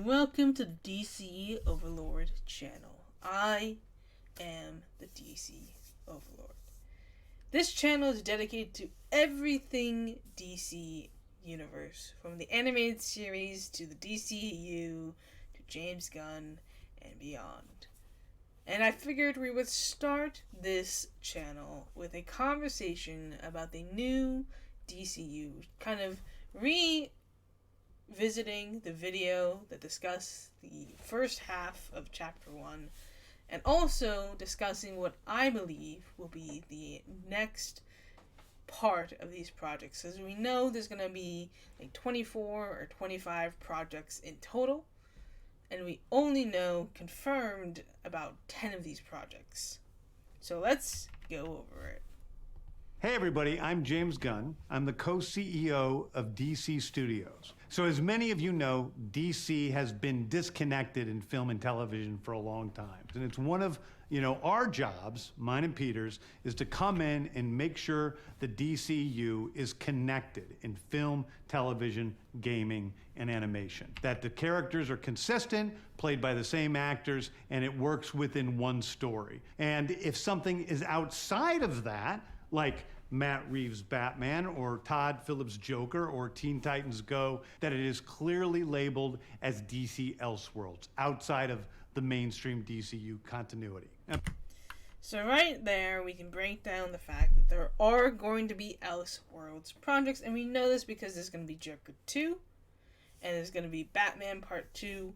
and welcome to the DC Overlord channel. I am the DC Overlord. This channel is dedicated to everything DC Universe, from the animated series to the DCU to James Gunn and beyond. And I figured we would start this channel with a conversation about the new DCU, kind of revisiting the video that discussed the first half of Chapter 1, and also discussing what I believe will be the next part of these projects. As we know, there's going to be like 24 or 25 projects in total, and we only know confirmed about 10 of these projects. So let's go over it. Hey everybody, I'm James Gunn. I'm the co-CEO of DC Studios. So as many of you know, DC has been disconnected in film and television for a long time. And it's one of, our jobs, mine and Peter's, is to come in and make sure the DCU is connected in film, television, gaming, and animation. That the characters are consistent, played by the same actors, and it works within one story. And if something is outside of that, like Matt Reeves' Batman or Todd Phillips' Joker or Teen Titans Go, that it is clearly labeled as DC Elseworlds, outside of the mainstream DCU continuity. So right there, we can break down the fact that there are going to be Elseworlds projects, and we know this because there's going to be Joker 2, and there's going to be Batman Part 2,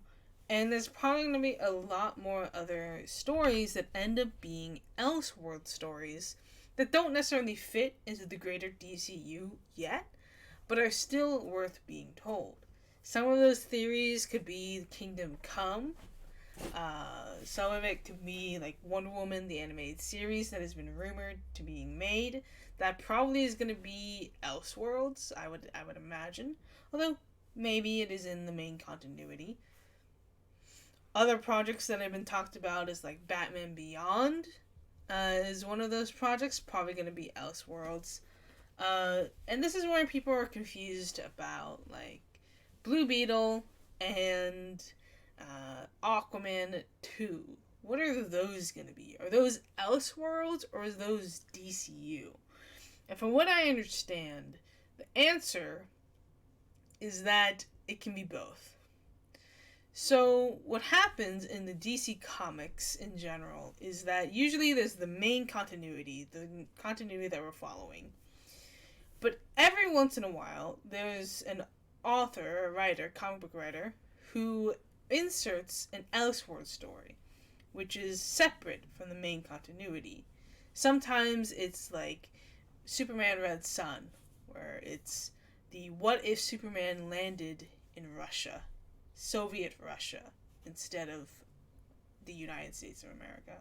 and there's probably going to be a lot more other stories that end up being Elseworlds stories that don't necessarily fit into the greater DCU yet, but are still worth being told. Some of those theories could be Kingdom Come. Some of it could be like Wonder Woman, the animated series that has been rumored to being made. That probably is going to be Elseworlds, I would imagine. Although maybe it is in the main continuity. Other projects that have been talked about is like Batman Beyond. Is one of those projects, probably going to be Elseworlds. And this is where people are confused about, like, Blue Beetle and Aquaman 2. What are those going to be? Are those Elseworlds or are those DCU? And from what I understand, the answer is that it can be both. So what happens in the DC comics in general is that usually there's the main continuity, the continuity that we're following. But every once in a while, there's an author, a writer, comic book writer, who inserts an Elseworlds story, which is separate from the main continuity. Sometimes it's like Superman Red Son, where it's the what if Superman landed in Russia, Soviet Russia, instead of the United States of America.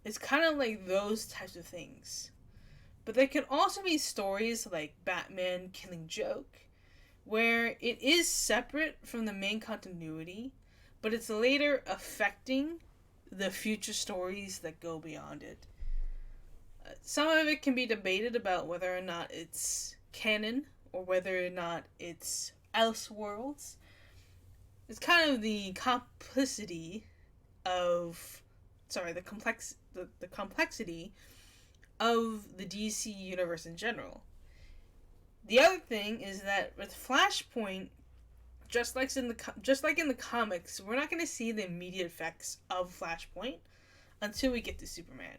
It's kind of like those types of things. But there can also be stories like Batman Killing Joke, where it is separate from the main continuity, but it's later affecting the future stories that go beyond it. Some of it can be debated about whether or not it's canon, or whether or not it's Elseworlds. It's kind of the complexity of the complexity of the DC universe in general. The other thing is that with Flashpoint, just like in the comics, we're not going to see the immediate effects of Flashpoint until we get to Superman.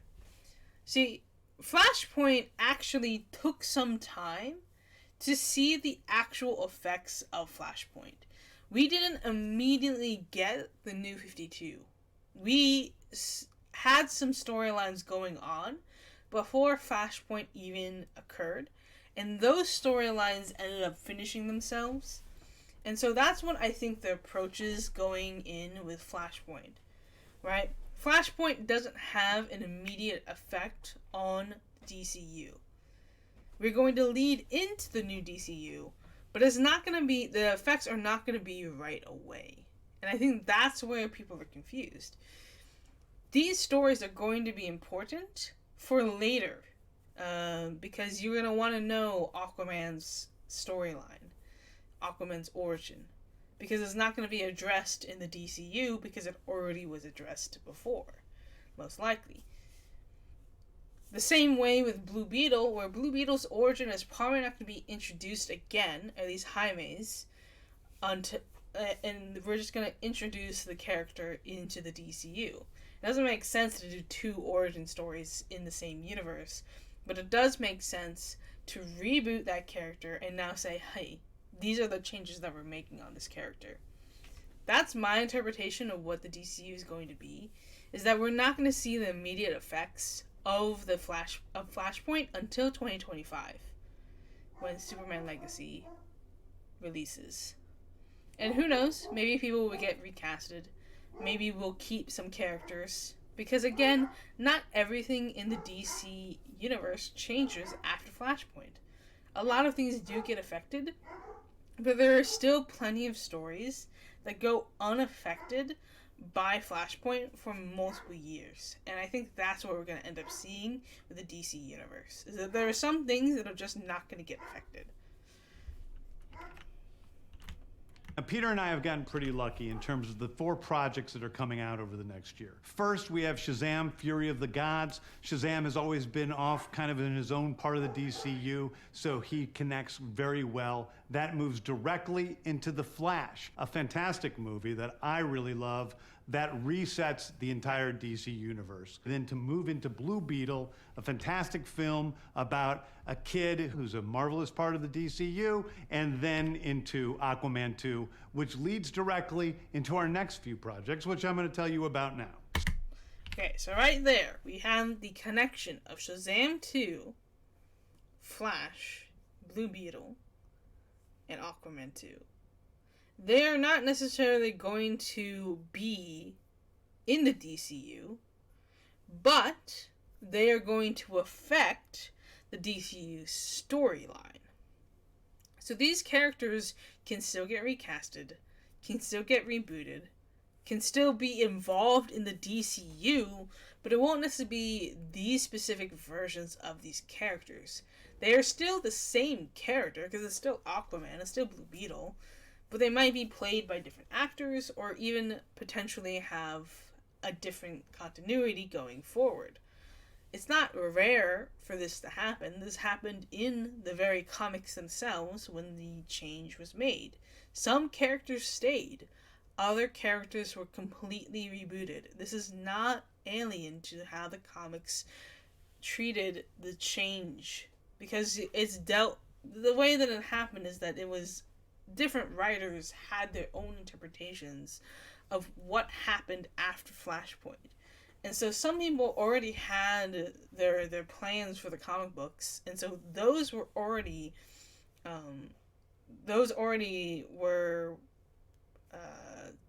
See, Flashpoint actually took some time to see the actual effects of Flashpoint. We didn't immediately get the New 52. We had some storylines going on before Flashpoint even occurred, and those storylines ended up finishing themselves. And so that's what I think the approach is going in with Flashpoint, right? Flashpoint doesn't have an immediate effect on DCU. We're going to lead into the new DCU, but it's not going to be, the effects are not going to be right away. And I think that's where people are confused. These stories are going to be important for later, because you're going to want to know Aquaman's storyline, Aquaman's origin. because it's not going to be addressed in the DCU because it already was addressed before, most likely. The same way with Blue Beetle, where Blue Beetle's origin is probably not going to be introduced again, at least Jaime's, and we're just going to introduce the character into the DCU. It doesn't make sense to do 2 origin stories in the same universe, but it does make sense to reboot that character and now say, hey, these are the changes that we're making on this character. That's my interpretation of what the DCU is going to be, is that we're not going to see the immediate effects of Flashpoint until 2025, when Superman Legacy releases. And who knows, maybe people will get recasted, maybe we'll keep some characters, because again, not everything in the DC universe changes after Flashpoint. A lot of things do get affected, but there are still plenty of stories that go unaffected by Flashpoint for multiple years. And I think that's what we're going to end up seeing with the DC universe, is that there are some things that are just not going to get affected. Now, Peter and I have gotten pretty lucky in terms of the 4 projects that are coming out over the next year. First, we have Shazam! Fury of the Gods. Shazam has always been off kind of in his own part of the DCU, so he connects very well. That moves directly into The Flash, a fantastic movie that I really love that resets the entire DC universe. Then to move into Blue Beetle, a fantastic film about a kid who's a marvelous part of the DCU, and then into Aquaman 2, which leads directly into our next few projects, which I'm going to tell you about now. Okay, so right there, we have the connection of Shazam 2, Flash, Blue Beetle, and Aquaman 2. They are not necessarily going to be in the DCU, but they are going to affect the DCU storyline. So these characters can still get recasted, can still get rebooted, can still be involved in the DCU, but it won't necessarily be these specific versions of these characters. They are still the same character, because it's still Aquaman, it's still Blue Beetle, but they might be played by different actors or even potentially have a different continuity going forward. It's not rare for this to happen. This happened in the very comics themselves when the change was made. Some characters stayed. Other characters were completely rebooted. This is not alien to how the comics treated the change, because it's dealt... The way that it happened is that it was... different writers had their own interpretations of what happened after Flashpoint. And so some people already had their plans for the comic books, and so those were already were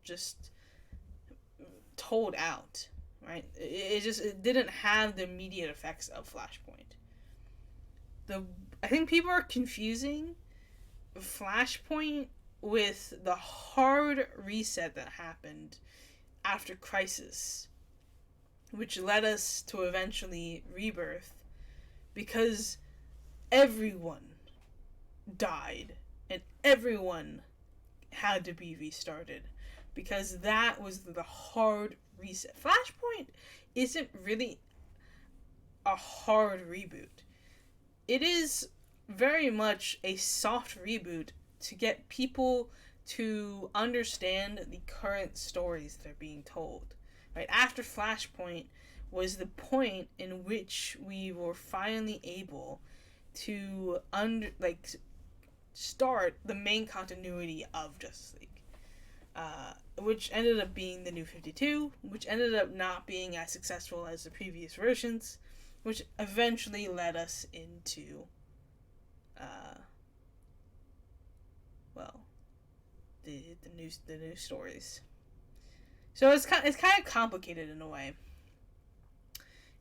just told out, right? It didn't have the immediate effects of Flashpoint. I think people are confusing Flashpoint with the hard reset that happened after Crisis, which led us to eventually Rebirth, because everyone died and everyone had to be restarted, because that was the hard reset. Flashpoint isn't really a hard reboot. It is very much a soft reboot to get people to understand the current stories that are being told. Right after Flashpoint was the point in which we were finally able to start the main continuity of Justice League, which ended up being the New 52, which ended up not being as successful as the previous versions, which eventually led us into the new stories. So it's kind of complicated in a way.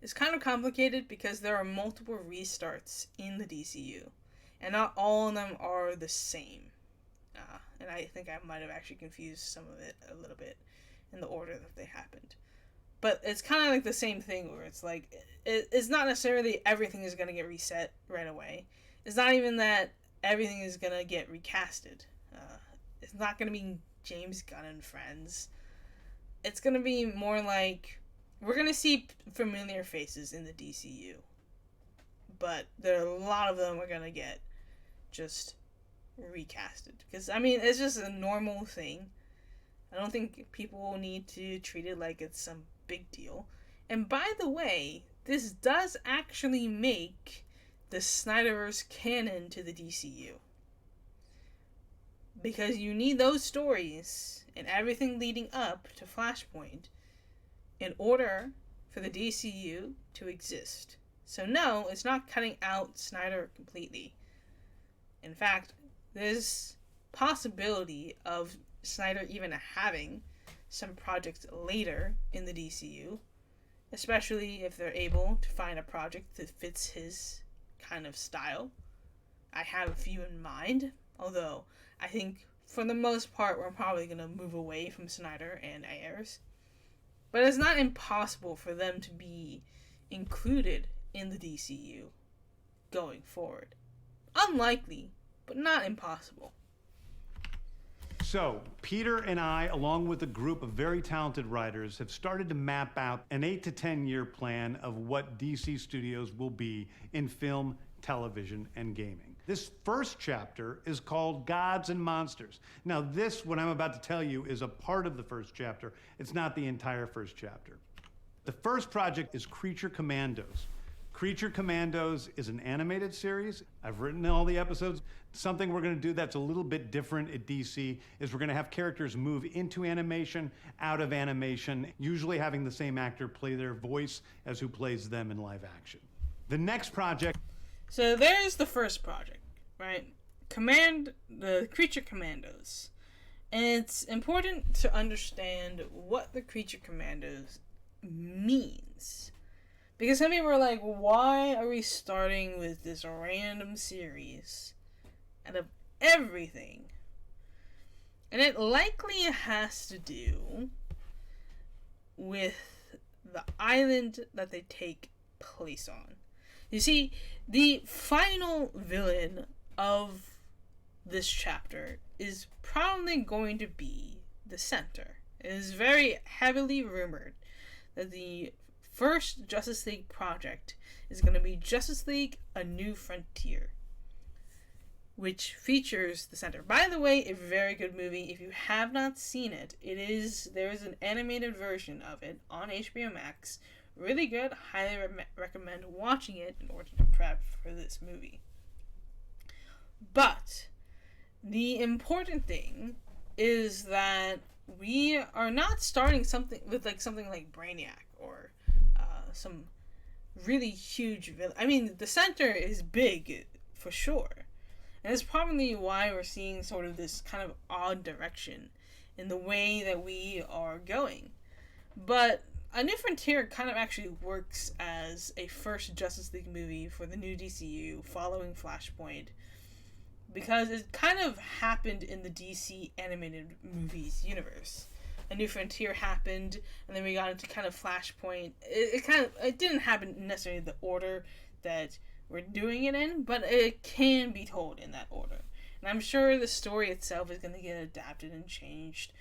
It's kind of complicated because there are multiple restarts in the DCU, and not all of them are the same. And I think I might have actually confused some of it a little bit in the order that they happened. But it's kind of like the same thing where it's like, it's not necessarily everything is going to get reset right away. It's not even that everything is going to get recasted. It's not going to be James Gunn and friends. It's going to be more like, we're going to see familiar faces in the DCU. But there are a lot of them are going to get just recasted. Because, I mean, it's just a normal thing. I don't think people will need to treat it like it's some big deal. And by the way, this does actually make the Snyderverse canon to the DCU. Because you need those stories and everything leading up to Flashpoint in order for the DCU to exist. So no, it's not cutting out Snyder completely. In fact, there's possibility of Snyder even having some projects later in the DCU, especially if they're able to find a project that fits his kind of style. I have a few in mind, although I think for the most part we're probably going to move away from Snyder and Ayers. But it's not impossible for them to be included in the DCU going forward. Unlikely, but not impossible. So, Peter and I, along with a group of very talented writers, have started to map out an 8 to 10 year plan of what DC Studios will be in film, television, and gaming. This first chapter is called Gods and Monsters. Now, this, what I'm about to tell you, is a part of the first chapter. It's not the entire first chapter. The first project is Creature Commandos. Creature Commandos is an animated series. I've written all the episodes. Something we're going to do that's a little bit different at DC is we're going to have characters move into animation, out of animation, usually having the same actor play their voice as who plays them in live action. The next project... So there's the first project, right? The Creature Commandos. And it's important to understand what the Creature Commandos means. Because some people are like, why are we starting with this random series out of everything? And it likely has to do with the island that they take place on. You see, the final villain of this chapter is probably going to be the Center. It is very heavily rumored that the first Justice League project is going to be Justice League: A New Frontier, which features the Center. By the way, a very good movie. If you have not seen it, there is an animated version of it on HBO Max. Really good. Highly recommend watching it in order to prep for this movie. But the important thing is that we are not starting something like Brainiac or some really huge villain. I mean, the Center is big for sure. And it's probably why we're seeing sort of this kind of odd direction in the way that we are going. But A New Frontier kind of actually works as a first Justice League movie for the new DCU following Flashpoint, because it kind of happened in the DC animated movies universe. A New Frontier happened, and then we got into kind of Flashpoint. It didn't happen necessarily in the order that we're doing it in, but it can be told in that order. And I'm sure the story itself is going to get adapted and changed,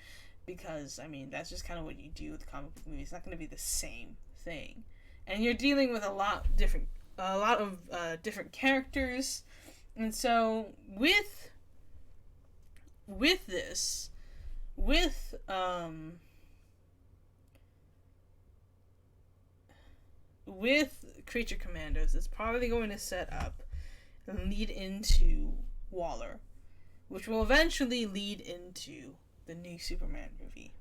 because, I mean, that's just kind of what you do with comic book movies. It's not going to be the same thing. And you're dealing with a lot of different characters. And so, with Creature Commandos, it's probably going to set up and lead into Waller, which will eventually lead into the new Superman movie.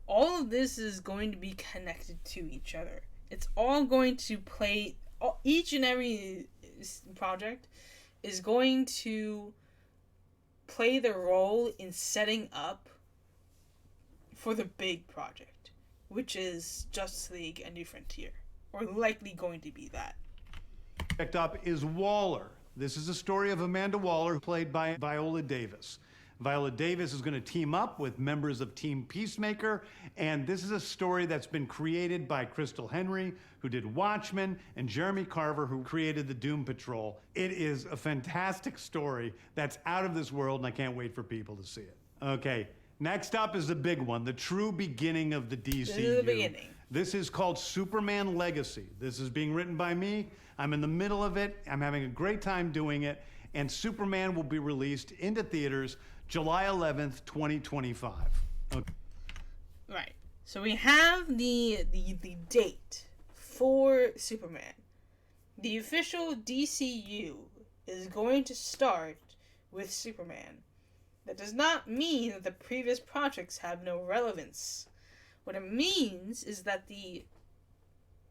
All of this is going to be connected to each other. It's all going to play, each and every project is going to play the role in setting up for the big project, which is Justice League: A New Frontier, or likely going to be that. Next up is Waller. This is a story of Amanda Waller, played by Viola Davis. Viola Davis is going to team up with members of Team Peacemaker, and this is a story that's been created by Crystal Henry, who did Watchmen, and Jeremy Carver, who created the Doom Patrol. It is a fantastic story that's out of this world, and I can't wait for people to see it. Okay, next up is the big one, the true beginning of the DCU. This is the beginning. This is called Superman Legacy. This is being written by me. I'm in the middle of it. I'm having a great time doing it. And Superman will be released into theaters July 11th, 2025. Okay. Right. So we have the date for Superman. The official DCU is going to start with Superman. That does not mean that the previous projects have no relevance. What it means is that the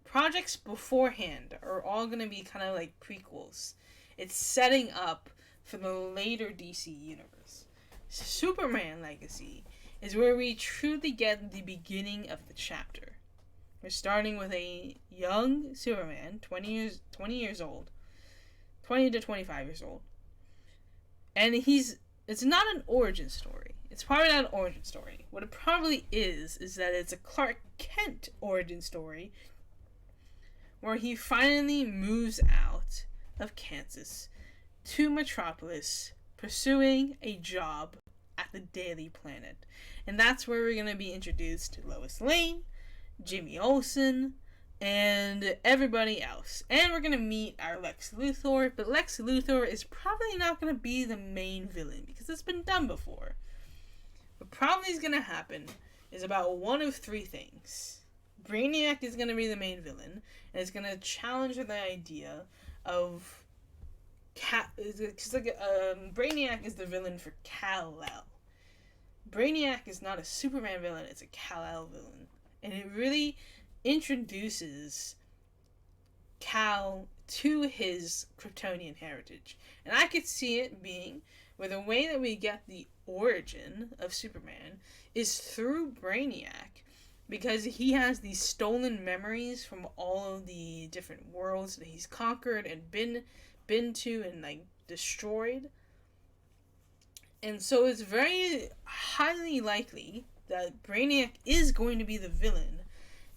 projects beforehand are all going to be kind of like prequels. It's setting up for the later DC universe. Superman Legacy is where we truly get the beginning of the chapter. We're starting with a young Superman, 20 years old, 20 to 25 years old. And it's not an origin story. It's probably not an origin story. What it probably is that it's a Clark Kent origin story where he finally moves out of Kansas to Metropolis, pursuing a job at the Daily Planet. And that's where we're going to be introduced to Lois Lane, Jimmy Olsen, and everybody else. And we're going to meet our Lex Luthor, but Lex Luthor is probably not going to be the main villain because it's been done before. What probably is going to happen is about one of three things. Brainiac is going to be the main villain, and it's going to challenge the idea of Brainiac is the villain for Kal-El. Brainiac is not a Superman villain, it's a Kal-El villain. And it really introduces Kal to his Kryptonian heritage. And I could see it being where the way that we get the origin of Superman is through Brainiac, because he has these stolen memories from all of the different worlds that he's conquered and been to and like destroyed. And so it's very highly likely that Brainiac is going to be the villain,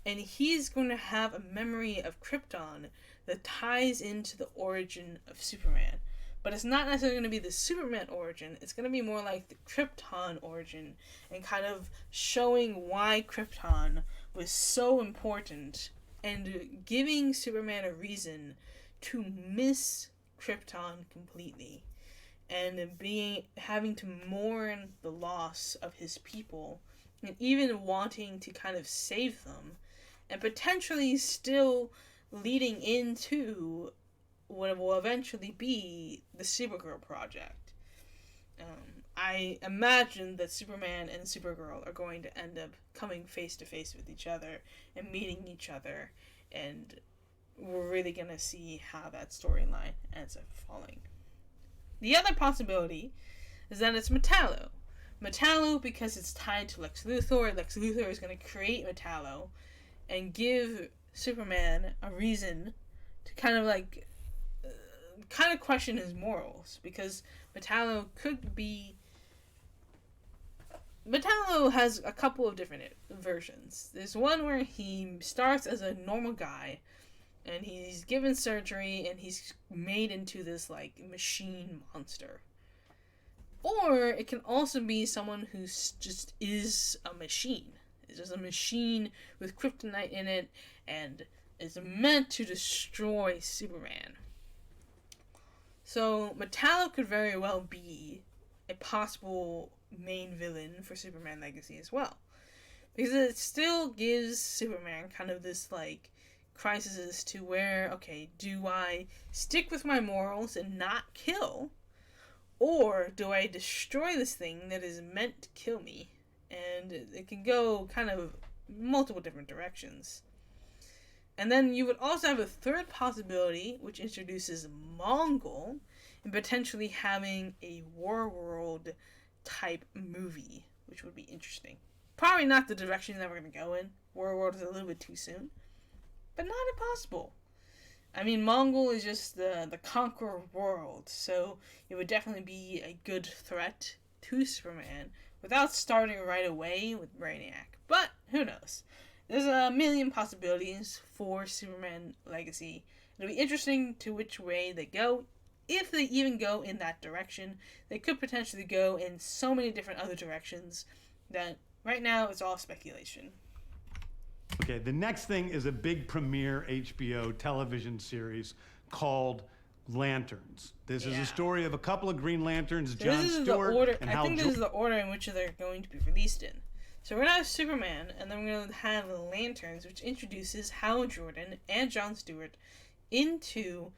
and he's going to have a memory of Krypton that ties into the origin of Superman. But it's not necessarily going to be the Superman origin, it's going to be more like the Krypton origin, and kind of showing why Krypton was so important, and giving Superman a reason to miss Krypton completely, and having to mourn the loss of his people, and even wanting to kind of save them, and potentially still leading into what will eventually be the Supergirl project. I imagine that Superman and Supergirl are going to end up coming face to face with each other and meeting each other, and we're really going to see how that storyline ends up falling. The other possibility is that it's Metallo. Metallo, because it's tied to Lex Luthor. Lex Luthor is going to create Metallo and give Superman a reason to kind of question his morals, because Metallo has a couple of different versions. There's one where he starts as a normal guy, and he's given surgery, and he's made into this, like, machine monster. Or it can also be someone who just is a machine. It's just a machine with kryptonite in it, and is meant to destroy Superman. So, Metallo could very well be a possible main villain for Superman Legacy as well. Because it still gives Superman kind of this, like, crisis as to where, okay, do I stick with my morals and not kill? Or do I destroy this thing that is meant to kill me? And it can go kind of multiple different directions. And then you would also have a third possibility, which introduces Mongol, and potentially having a Warworld type movie, which would be interesting. Probably not the direction that we're going to go in. Warworld is a little bit too soon. But not impossible. I mean, Mongol is just the conqueror world, so it would definitely be a good threat to Superman without starting right away with Brainiac. But who knows? There's a million possibilities for Superman Legacy. It'll be interesting to which way they go. If they even go in that direction, they could potentially go in so many different other directions that right now it's all speculation. Okay, the next thing is a big premiere HBO television series called Lanterns. This is a story of a couple of Green Lanterns, John Stewart, and Hal Jordan. This is the order in which they're going to be released in. So we're going to have Superman, and then we're going to have Lanterns, which introduces Hal Jordan and John Stewart into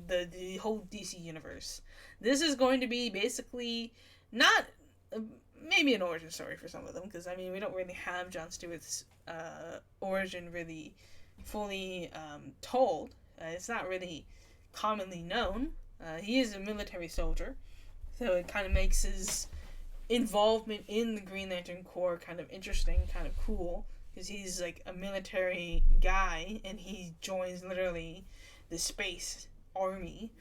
the whole DC universe. This is going to be basically not maybe an origin story for some of them, because I mean we don't really have John Stewart's origin really fully told. It's not really commonly known. He is a military soldier, so it kind of makes his involvement in the Green Lantern Corps kind of interesting, kind of cool, because he's like a military guy and he joins literally the space army.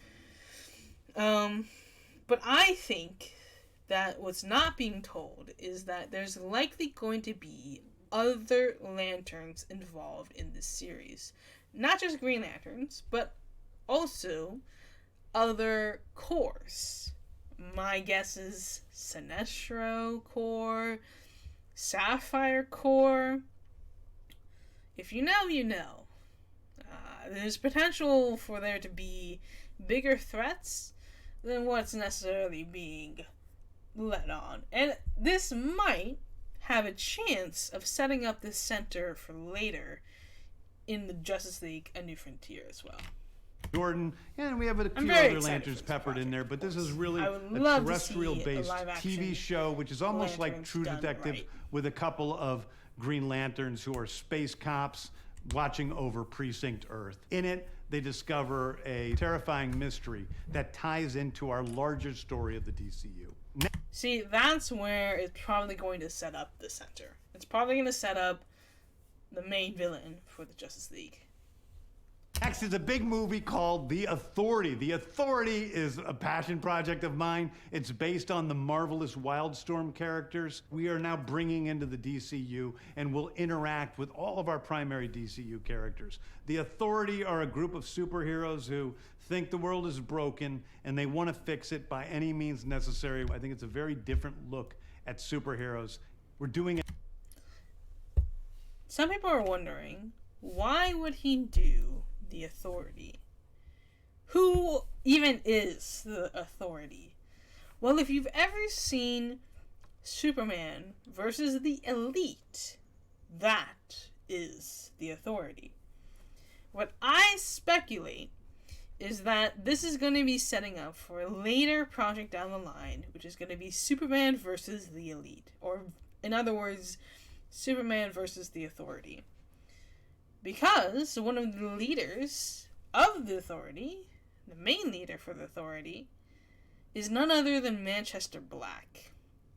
But I think that what's not being told is that there's likely going to be other lanterns involved in this series. Not just Green Lanterns, but also other corps. My guess is Sinestro Corps, Sapphire Corps. If you know, you know. There's potential for there to be bigger threats than what's necessarily being let on. And this might have a chance of setting up this center for later in the Justice League A New Frontier as well. Jordan, and we have a few other lanterns peppered in there, but this is really a terrestrial-based TV show, which is almost like True Detective, with a couple of Green Lanterns who are space cops watching over Precinct Earth. In it, they discover a terrifying mystery that ties into our larger story of the DCU. See, that's where it's probably going to set up the center. It's probably going to set up the main villain for the Justice League. Next is a big movie called The Authority. The Authority is a passion project of mine. It's based on the marvelous Wildstorm characters we are now bringing into the DCU and will interact with all of our primary DCU characters. The Authority are a group of superheroes who think the world is broken and they want to fix it by any means necessary. I think it's a very different look at superheroes. We're doing it. Some people are wondering, why would he do the Authority? Who even is the Authority? Well, if you've ever seen Superman versus the Elite, that is the Authority. What I speculate is that this is going to be setting up for a later project down the line, which is going to be Superman versus the Elite, or in other words, Superman versus the Authority. Because one of the leaders of the Authority, the main leader for the Authority, is none other than Manchester Black,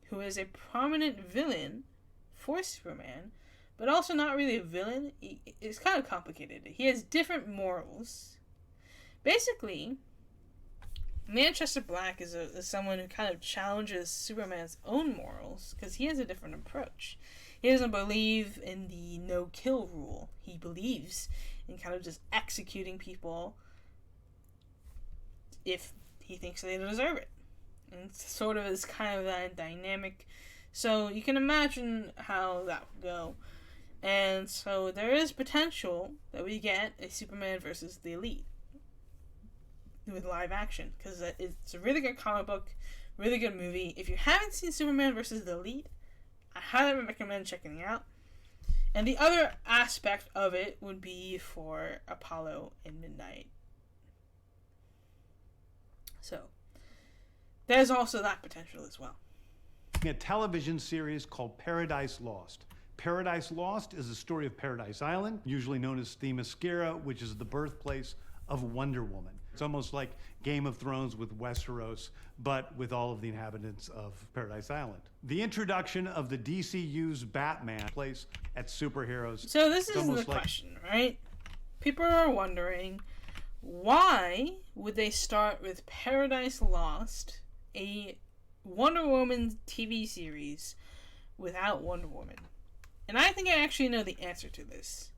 who is a prominent villain for Superman, but also not really a villain. It's kind of complicated. He has different morals. Basically, Manchester Black is someone who kind of challenges Superman's own morals, because he has a different approach. He doesn't believe in the no-kill rule. He believes in kind of just executing people if he thinks they deserve it. And it's sort of is kind of that dynamic. So you can imagine how that would go. And so there is potential that we get a Superman versus the Elite with live action, because it's a really good comic book, really good movie. If you haven't seen Superman versus the Elite, I highly recommend checking it out. And the other aspect of it would be for Apollo and Midnight. So, there's also that potential as well. A television series called Paradise Lost. Paradise Lost is the story of Paradise Island, usually known as Themyscira, which is the birthplace of Wonder Woman. It's almost like Game of Thrones with Westeros, but with all of the inhabitants of Paradise Island. The introduction of the DCU's Batman place at superheroes. So this is the question, right? People are wondering, why would they start with Paradise Lost, a Wonder Woman TV series without Wonder Woman? And I think I actually know the answer to this.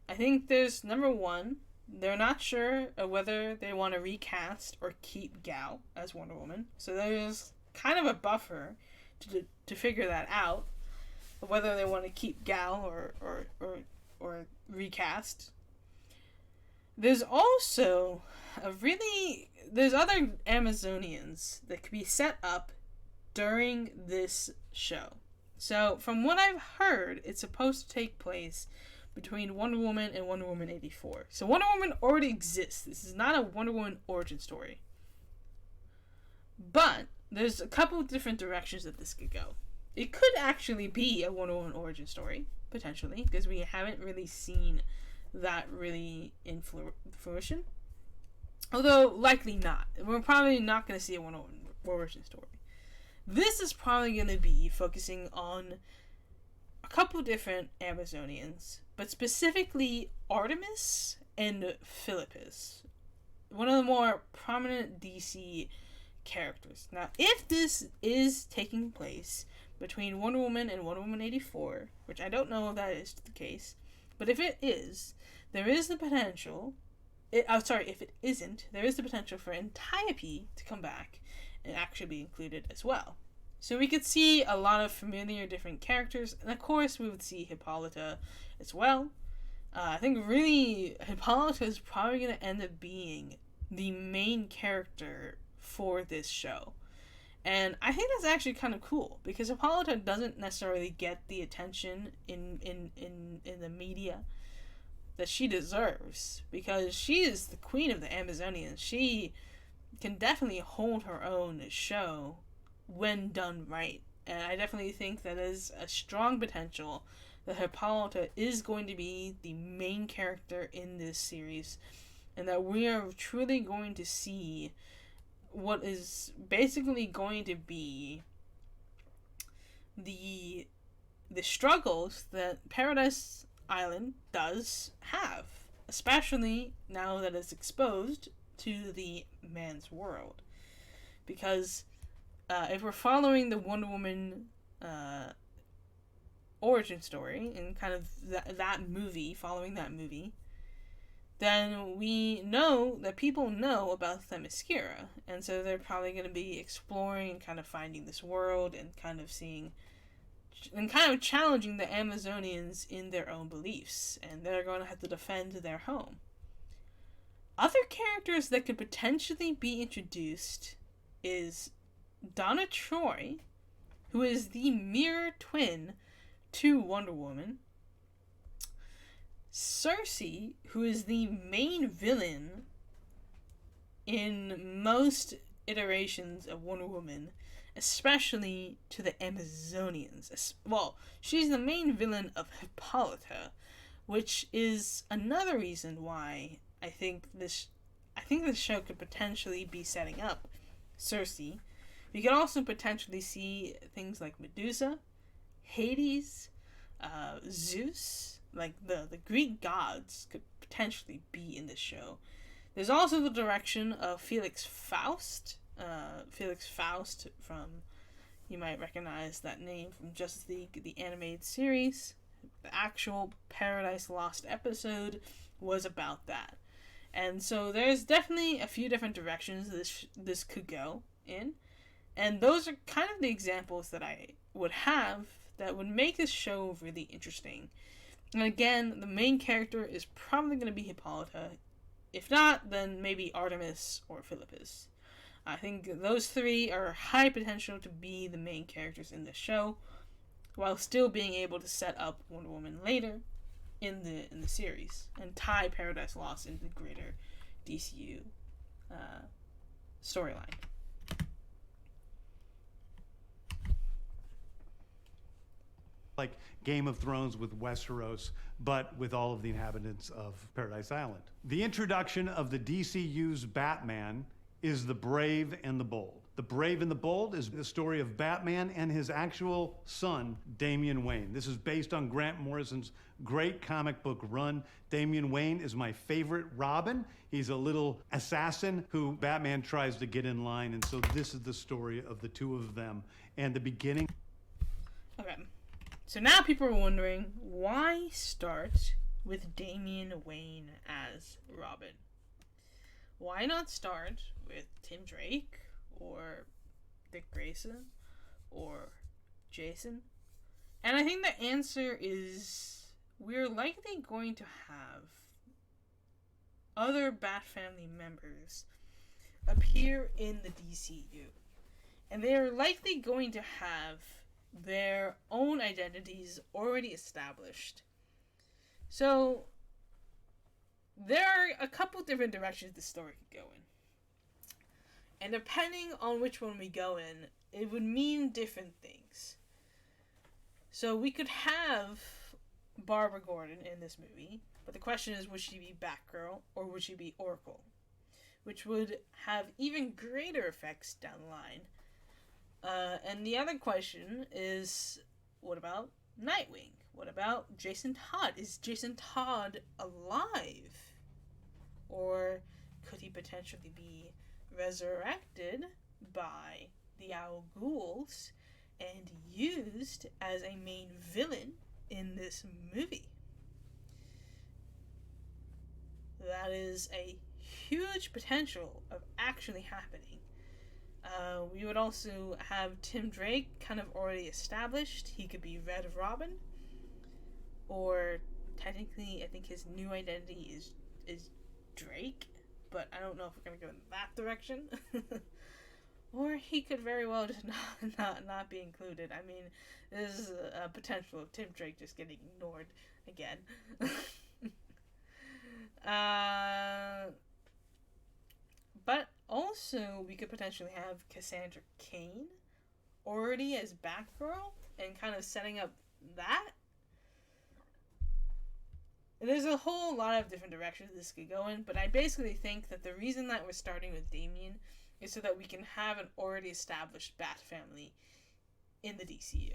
I think there's number one, they're not sure of whether they want to recast or keep Gal as Wonder Woman. So there's kind of a buffer to figure that out, of whether they want to keep Gal or recast. There's also there's other Amazonians that could be set up during this show. So from what I've heard, it's supposed to take place between Wonder Woman and Wonder Woman 84. So Wonder Woman already exists. This is not a Wonder Woman origin story. But there's a couple of different directions that this could go. It could actually be a Wonder Woman origin story, potentially, because we haven't really seen that really in fruition. Although, likely not. We're probably not going to see a Wonder Woman origin story. This is probably going to be focusing on a couple different Amazonians, but specifically Artemis and Philippus, one of the more prominent DC characters. Now, if this is taking place between Wonder Woman and Wonder Woman 84, which I don't know if that is the case, but if it is, there is the potential, if it isn't, there is the potential for Antiope to come back and actually be included as well. So we could see a lot of familiar different characters, and of course we would see Hippolyta as well. I think really Hippolyta is probably going to end up being the main character for this show. And I think that's actually kind of cool, because Hippolyta doesn't necessarily get the attention in the media that she deserves, because she is the queen of the Amazonians. She can definitely hold her own show when done right. And I definitely think that is a strong potential that Hippolyta is going to be the main character in this series, and that we are truly going to see what is basically going to be the struggles that Paradise Island does have, especially now that it's exposed to the man's world. Because if we're following the Wonder Woman origin story and kind of that movie, following that movie, then we know that people know about Themyscira, and so they're probably going to be exploring and kind of finding this world and kind of seeing and kind of challenging the Amazonians in their own beliefs, and they're going to have to defend their home. Other characters that could potentially be introduced is Donna Troy, who is the mirror twin to Wonder Woman, Cersei, who is the main villain in most iterations of Wonder Woman, especially to the Amazonians. Well, she's the main villain of Hippolyta, which is another reason why I think this show could potentially be setting up Cersei. We could also potentially see things like Medusa, Hades, Zeus, like the Greek gods could potentially be in this show. There's also the direction of Felix Faust. Felix Faust from, you might recognize that name from Justice League, the animated series. The actual Paradise Lost episode was about that. And so there's definitely a few different directions this could go in. And those are kind of the examples that I would have that would make this show really interesting. And again, the main character is probably going to be Hippolyta. If not, then maybe Artemis or Philippus. I think those three are high potential to be the main characters in the show, while still being able to set up Wonder Woman later in the series and tie Paradise Lost into the greater DCU storyline. Like Game of Thrones with Westeros, but with all of the inhabitants of Paradise Island. The introduction of the DCU's Batman is the brave and the bold. The Brave and the Bold is the story of Batman and his actual son, Damian Wayne. This is based on Grant Morrison's great comic book run. Damian Wayne is my favorite Robin. He's a little assassin who Batman tries to get in line, and so this is the story of the two of them and the beginning. Okay, so now people are wondering, why start with Damian Wayne as Robin? Why not start with Tim Drake or Dick Grayson or Jason? And I think the answer is we're likely going to have other Bat Family members appear in the DCU. And they are likely going to have their own identities already established. So there are a couple different directions the story could go in. And depending on which one we go in, it would mean different things. So we could have Barbara Gordon in this movie, but the question is, would she be Batgirl or would she be Oracle? Which would have even greater effects down the line. And the other question is, what about Nightwing? What about Jason Todd? Is Jason Todd alive? Or could he potentially be resurrected by the Owl Ghouls and used as a main villain in this movie? That is a huge potential of actually happening. We would also have Tim Drake kind of already established. He could be Red Robin, or technically I think his new identity is Drake, but I don't know if we're going to go in that direction. Or he could very well just not be included. I mean, there's a potential of Tim Drake just getting ignored again. But also, we could potentially have Cassandra Cain already as Batgirl and kind of setting up that. There's a whole lot of different directions this could go in, but I basically think that the reason that we're starting with Damian is so that we can have an already established Bat family in the DCU.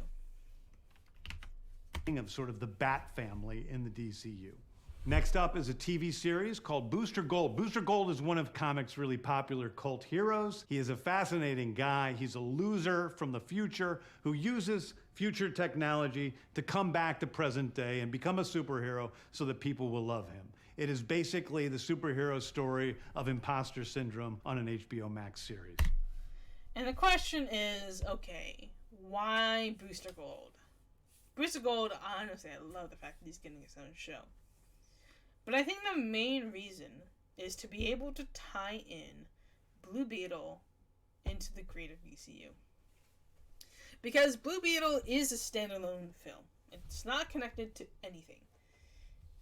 Of sort of the Bat family in the DCU. Next up is a TV series called Booster Gold. Booster Gold is one of comics' really popular cult heroes. He is a fascinating guy. He's a loser from the future who uses future technology to come back to present day and become a superhero so that people will love him. It is basically the superhero story of imposter syndrome on an HBO Max series. And the question is, okay, why Booster Gold? Booster Gold, honestly, I love the fact that he's getting his own show. But I think the main reason is to be able to tie in Blue Beetle into the greater DCU. Because Blue Beetle is a standalone film. It's not connected to anything.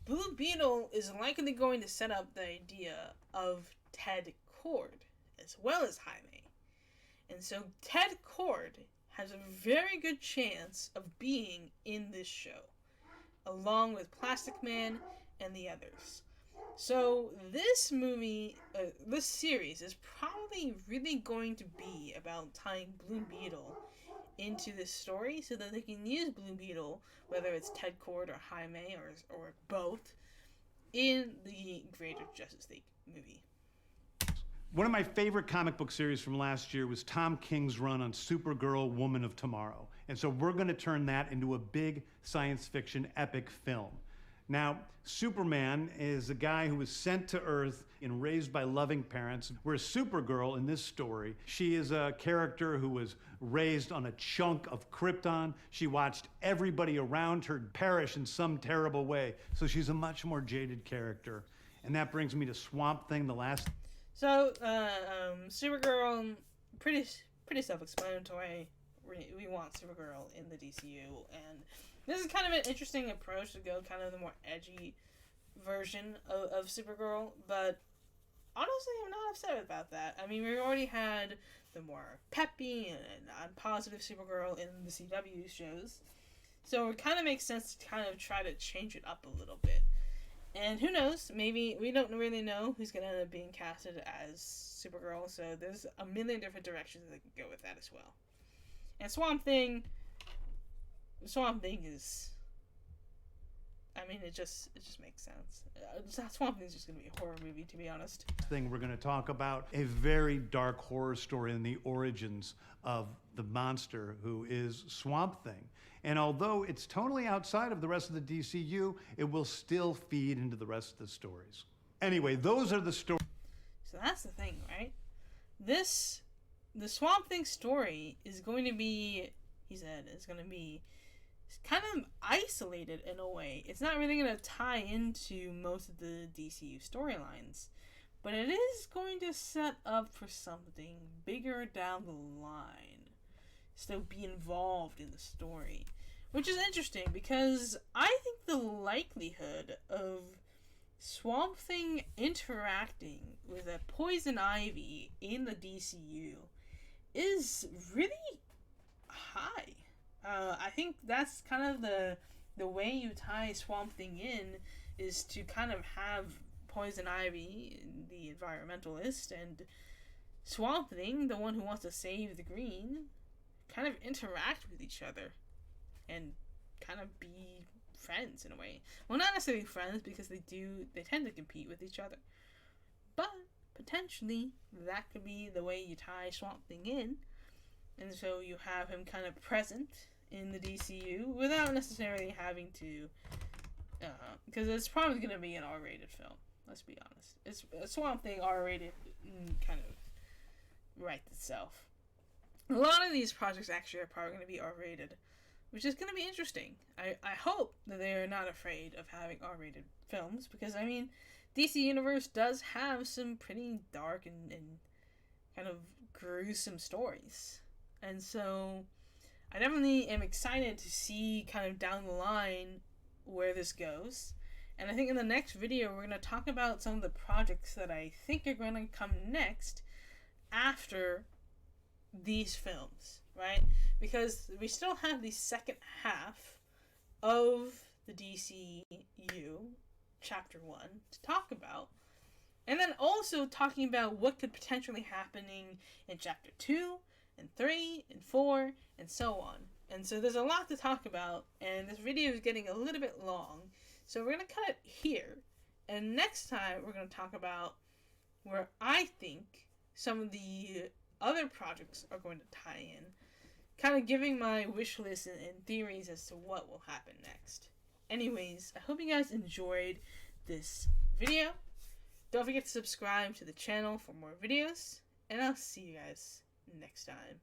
Blue Beetle is likely going to set up the idea of Ted Kord as well as Jame. And so Ted Kord has a very good chance of being in this show, along with Plastic Man and the others. So this movie, this series is probably really going to be about tying Blue Beetle into this story so that they can use Blue Beetle, whether it's Ted Kord or Jame or both, in the greater Justice League movie. One of my favorite comic book series from last year was Tom King's run on Supergirl, Woman of Tomorrow. And so we're going to turn that into a big science fiction epic film. Now, Superman is a guy who was sent to Earth and raised by loving parents, whereas Supergirl in this story, she is a character who was raised on a chunk of Krypton. She watched everybody around her perish in some terrible way, so she's a much more jaded character. And that brings me to Swamp Thing, the last... So, Supergirl, pretty self-explanatory. We want Supergirl in the DCU, and this is kind of an interesting approach to go kind of the more edgy version of Supergirl, but honestly, I'm not upset about that. I mean, we already had the more peppy and positive Supergirl in the CW shows, so it kind of makes sense to kind of try to change it up a little bit. And who knows, maybe, we don't really know who's going to end up being casted as Supergirl, so there's a million different directions they can go with that as well. And Swamp Thing is, I mean, it just makes sense. Swamp Thing is just going to be a horror movie, to be honest. We're going to talk about a very dark horror story in the origins of the monster who is Swamp Thing. And although it's totally outside of the rest of the DCU, it will still feed into the rest of the stories. Anyway, those are the stories. So that's the thing, right? The Swamp Thing story is going to be, he said, it's going to be kind of isolated in a way. It's not really going to tie into most of the DCU storylines, but it is going to set up for something bigger down the line. Still be involved in the story, which is interesting because I think the likelihood of Swamp Thing interacting with a Poison Ivy in the DCU is really high. I think that's kind of the way you tie Swamp Thing in, is to kind of have Poison Ivy, the environmentalist, and Swamp Thing, the one who wants to save the green, kind of interact with each other and kind of be friends in a way. Well, not necessarily friends, because they tend to compete with each other, but potentially that could be the way you tie Swamp Thing in, and so you have him kind of present in the DCU without necessarily having to, because it's probably going to be an R-rated film, let's be honest. It's Swamp Thing R-rated kind of writes itself. A lot of these projects actually are probably going to be R-rated, which is going to be interesting. I hope that they're not afraid of having R-rated films, because, I mean, DC Universe does have some pretty dark and kind of gruesome stories. And so I definitely am excited to see kind of down the line where this goes. And I think in the next video we're going to talk about some of the projects that I think are going to come next after these films, right? Because we still have the second half of the DCU Chapter 1 to talk about. And then also talking about what could potentially happening in Chapter 2 and 3 and 4 and so on. And so there's a lot to talk about, and this video is getting a little bit long. So we're going to cut it here. And next time we're going to talk about where I think some of the other projects are going to tie in, kind of giving my wish list and theories as to what will happen next. Anyways, I hope you guys enjoyed this video. Don't forget to subscribe to the channel for more videos, and I'll see you guys next time.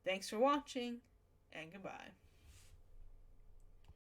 Thanks for watching, and goodbye.